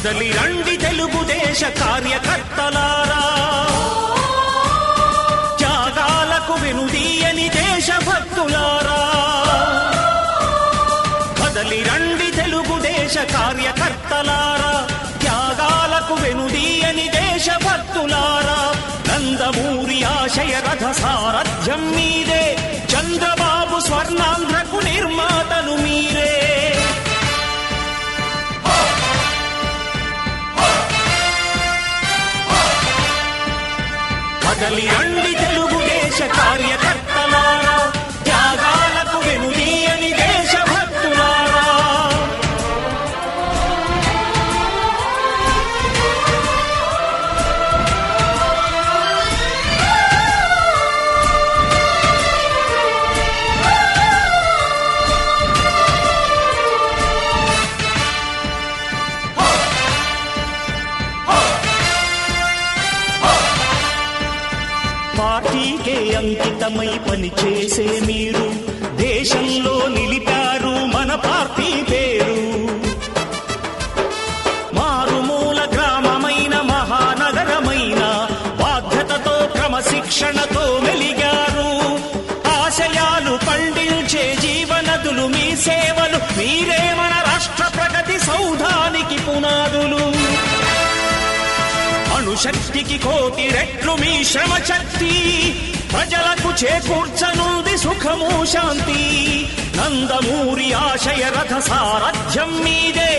కదలి రండి తెలుగుదేశ కార్యకర్తలారా, త్యాగాలకు వెనుదీయని దేశభక్తులారా. కదలి రండి తెలుగుదేశ కార్యకర్తలారా, త్యాగాలకు వెనుదీయని దేశభక్తులారా. నందమూరి ఆశయ రథ సారథ్యం మీదే, చంద్రబాబు స్వర్ణాంధ్రకు నిర్మాతలు మీరే. కదలి రండి తెలుగుదేశ కార్యకర్తలారా, త్యాగాలకు వెనుదీయని దేశభక్తులారా. పార్టీకే అంకితమై పనిచేసే మీరు దేశంలో నిలిపారు మన పార్టీ పేరు. మారుమూల గ్రామమైన మహానగరమైన బాధ్యతతో క్రమశిక్షణతో మెలిగారు. ఆశయాలు పండించే జీవనదులు మీ సేవలు, మీరే మన రాష్ట్ర ప్రగతి సౌధానికి పునాదులు. అణుశక్తికి కోటి రెట్లు మీ శ్రమ శక్తి, ప్రజలకు చేకూర్చనుంది సుఖము శాంతి. నందమూరి ఆశయ రథ సారథ్యం మీదే.